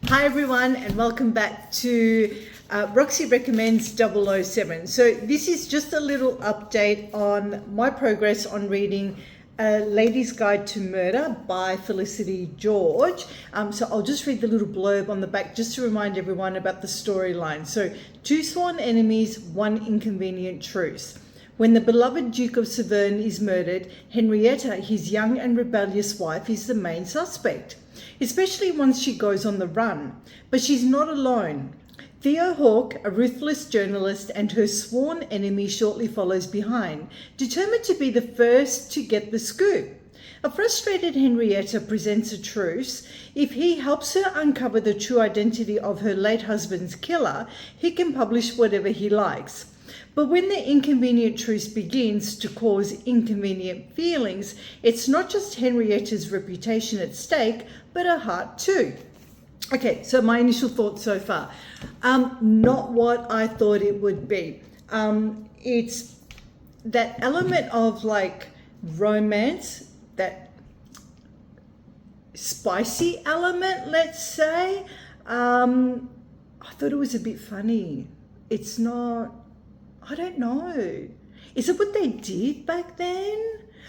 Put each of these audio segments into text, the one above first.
Hi everyone, and welcome back to Roxy Recommends 007. So this is just a little update on my progress on reading A Lady's Guide to Murder by Felicity George. So I'll just read the little blurb on the back just to remind everyone about the storyline. So, two sworn enemies, one inconvenient truce. When the beloved Duke of Severn is murdered, Henrietta, his young and rebellious wife, is the main suspect, especially once she goes on the run. But she's not alone. Theo Hawke, a ruthless journalist, and her sworn enemy shortly follows behind, determined to be the first to get the scoop. A frustrated Henrietta presents a truce. If he helps her uncover the true identity of her late husband's killer, he can publish whatever he likes. But when the inconvenient truce begins to cause inconvenient feelings, it's not just Henrietta's reputation at stake, but her heart too. Okay, so my initial thoughts so far. Not what I thought it would be. It's that element of like romance, that spicy element, let's say. I thought it was a bit funny. It's not, I don't know. Is it what they did back then?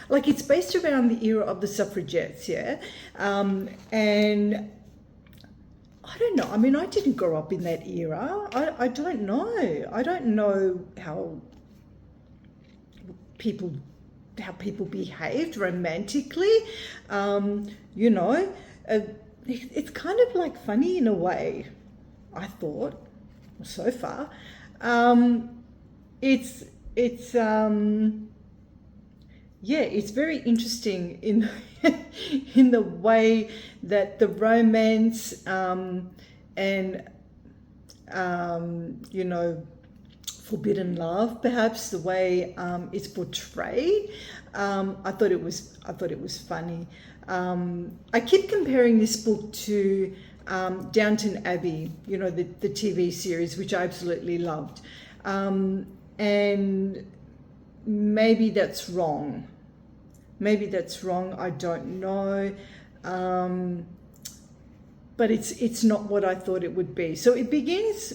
Like, it's based around the era of the suffragettes, yeah? And I don't know. I mean, I didn't grow up in that era. I don't know. I don't know how people behaved romantically. You know, it's kind of like funny in a way, I thought, so far. It's very interesting in in the way that the romance and you know, forbidden love, perhaps the way it's portrayed. I thought it was funny. I keep comparing this book to Downton Abbey, you know, the TV series, which I absolutely loved. And maybe that's wrong. I don't know. But it's not what I thought it would be. So it begins,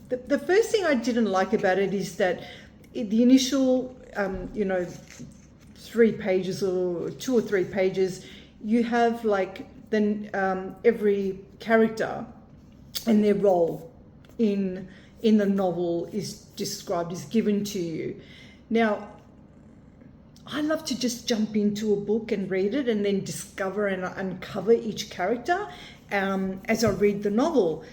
the first thing I didn't like about it is that the initial, 3 pages or 2 or 3 pages, you have like every character and their role in the novel is described, is given to you. Now, I love to just jump into a book and read it and then discover and uncover each character as I read the novel.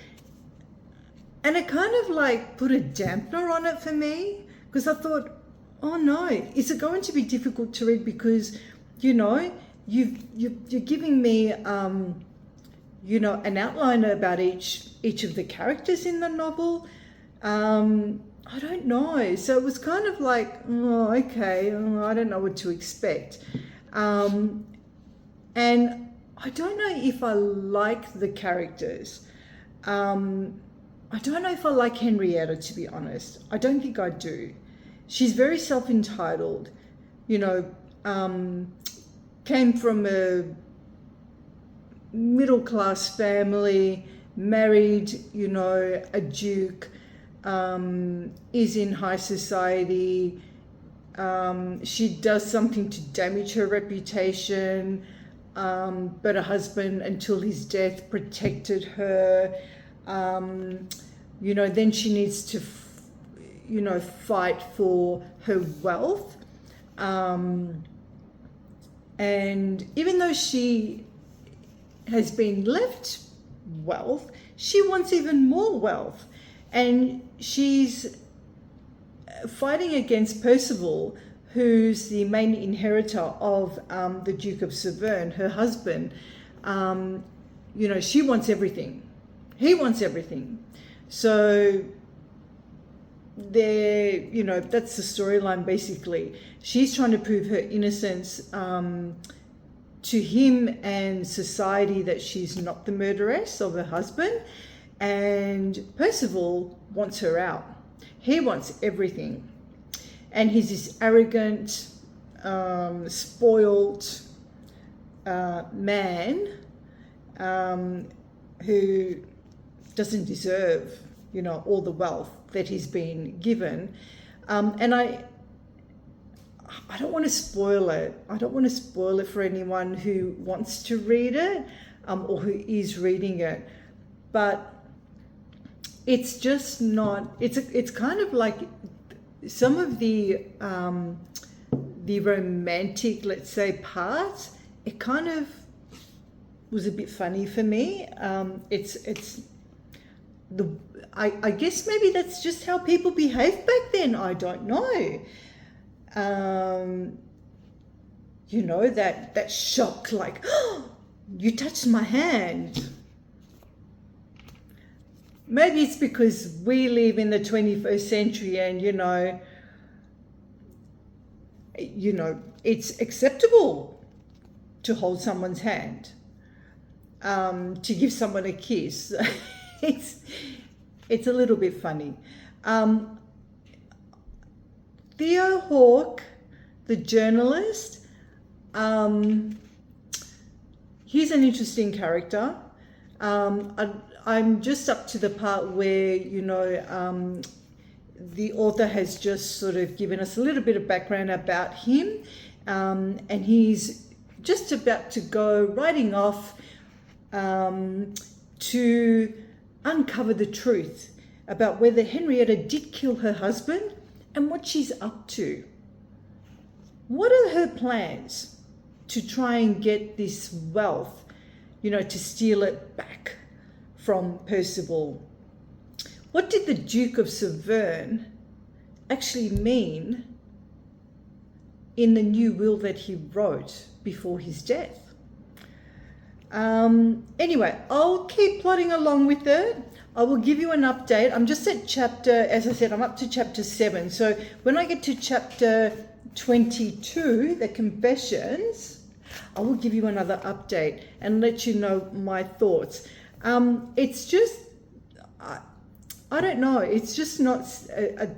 And it kind of like put a dampener on it for me, because I thought, oh no, is it going to be difficult to read because, you know, you're giving me, you know, an outline about each of the characters in the novel. I don't know. So it was kind of like, oh, okay, I don't know what to expect. And I don't know if I like the characters. I don't know if I like Henrietta, to be honest. I don't think I do. She's very self-entitled, you know, came from a middle-class family, married, you know, a duke, is in high society. She does something to damage her reputation, but her husband, until his death, protected her. You know, then she needs to, you know, fight for her wealth. And even though she has been left wealth, she wants even more wealth. And she's fighting against Percival, who's the main inheritor of the Duke of Severn, her husband. You know, she wants everything. He wants everything. So you know, that's the storyline basically. She's trying to prove her innocence to him and society, that she's not the murderess of her husband. And Percival wants her out. He wants everything. And he's this arrogant, spoiled man who doesn't deserve, you know, all the wealth that he's been given. And I don't want to spoil it. I don't want to spoil it for anyone who wants to read it, or who is reading it. But it's just not, it's kind of like some of the romantic, let's say, parts, it kind of was a bit funny for me. I guess maybe that's just how people behaved back then. I don't know. You know, that shock, like, oh, you touched my hand. Maybe it's because we live in the 21st century and, you know, it's acceptable to hold someone's hand, to give someone a kiss. It's a little bit funny. Theo Hawke, the journalist, he's an interesting character. I'm just up to the part where, you know, the author has just sort of given us a little bit of background about him, and he's just about to go riding off to uncover the truth about whether Henrietta did kill her husband and what she's up to. What are her plans to try and get this wealth, you know, to steal it back from Percival? What did the Duke of Severn actually mean in the new will that he wrote before his death? Anyway, I'll keep plodding along with it. I will give you an update. I'm just at chapter, as I said, I'm up to chapter 7. So when I get to chapter 22, the Confessions, I will give you another update and let you know my thoughts. It's just, I don't know, it's just not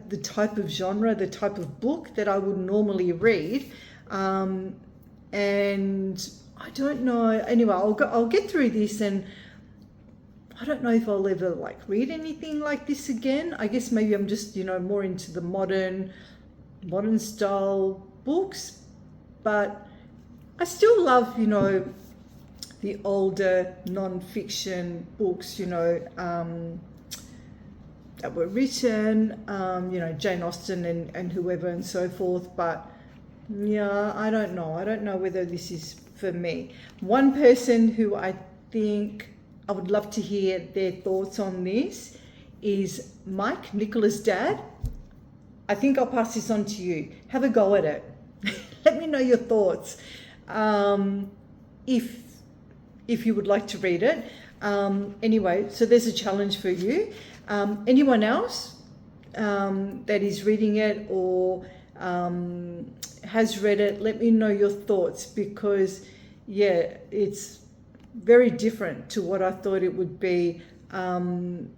the type of genre, the type of book that I would normally read. And I don't know. Anyway, I'll get through this, and I don't know if I'll ever like read anything like this again. I guess maybe I'm just, you know, more into the modern style books, but I still love, you know, the older non-fiction books, you know, that were written, you know, Jane Austen and whoever and so forth. But yeah, I don't know. I don't know whether this is for me. One person who I think I would love to hear their thoughts on this is Mike, Nicola's dad. I think I'll pass this on to you. Have a go at it. Let me know your thoughts. If you would like to read it. Anyway, so there's a challenge for you. Anyone else that is reading it or has read it, let me know your thoughts, because yeah, it's very different to what I thought it would be. And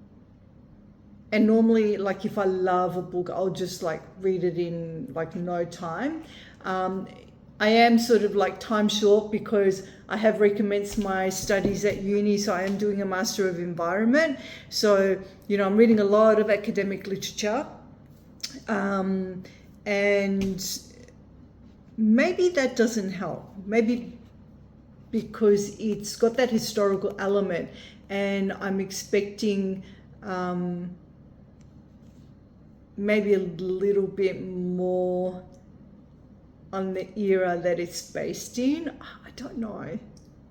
normally, like, if I love a book, I'll just like read it in like no time. I am sort of like time short because I have recommenced my studies at uni, so I am doing a Master of Environment. So, you know, I'm reading a lot of academic literature, and maybe that doesn't help. Maybe because it's got that historical element, and I'm expecting maybe a little bit more on the era that it's based in. I don't know.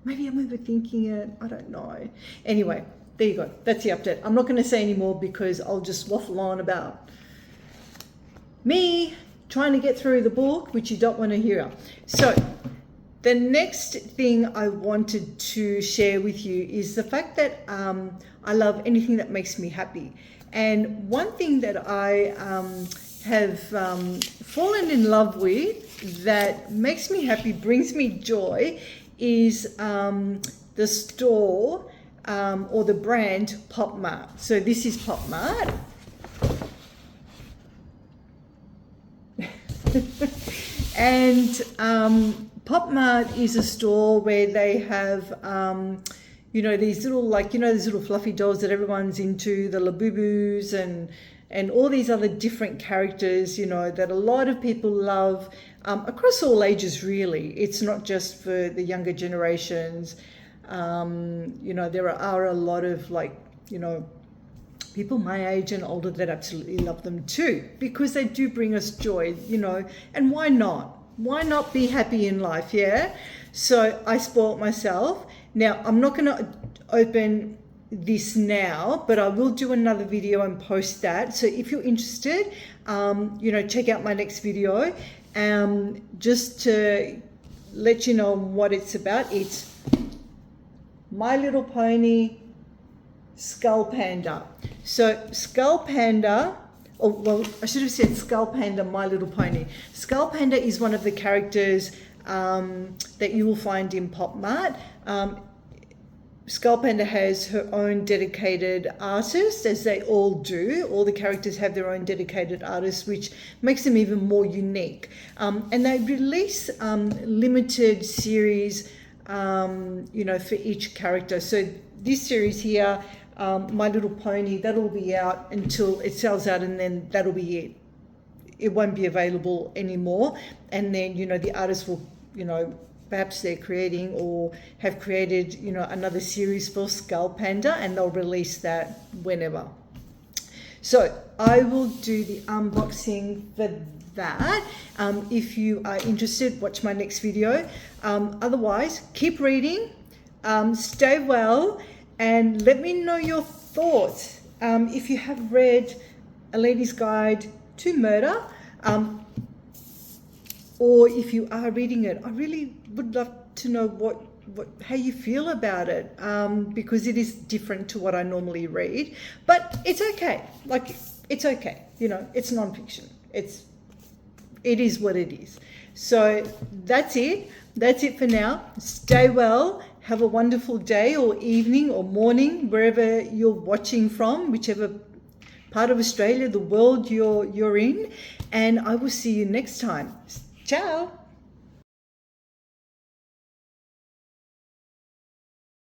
Maybe I'm overthinking it. I don't know. Anyway, there you go. That's the update. I'm not going to say any more because I'll just waffle on about me trying to get through the book, which you don't want to hear. So the next thing I wanted to share with you is the fact that I love anything that makes me happy. And one thing that I have fallen in love with that makes me happy, brings me joy, is the store or the brand Pop Mart. So this is Pop Mart. And Pop Mart is a store where they have, you know, these little, like, you know, these little fluffy dolls that everyone's into, the Labubus and all these other different characters, you know, that a lot of people love, across all ages, really. It's not just for the younger generations. You know, there are a lot of, like, you know, people my age and older that absolutely love them too, because they do bring us joy, you know, and why not? Why not be happy in life, yeah? So I spoilt myself. Now, I'm not going to open this now, but I will do another video and post that. So if you're interested, you know, check out my next video. Just to let you know what it's about, it's My Little Pony Skull Panda. So Skull Panda, or well, I should have said Skull Panda, My Little Pony. Skull Panda is one of the characters that you will find in Pop Mart. Skull Panda has her own dedicated artist, as they all do. All the characters have their own dedicated artist, which makes them even more unique. And they release limited series, you know, for each character. So this series here, My Little Pony, that'll be out until it sells out, and then that'll be it. It won't be available anymore. And then, you know, the artist will, you know, perhaps they're creating or have created, you know, another series for Skull Panda, and they'll release that whenever. So I will do the unboxing for that. If you are interested, watch my next video. Otherwise, keep reading, stay well, and let me know your thoughts. If you have read A Lady's Guide to Murder, or if you are reading it, I really would love to know how you feel about it, because it is different to what I normally read. But it's okay. Like, it's okay. You know, it's nonfiction. It is what it is. So that's it. That's it for now. Stay well. Have a wonderful day or evening or morning, wherever you're watching from, whichever part of Australia, the world you're in. And I will see you next time. Ciao.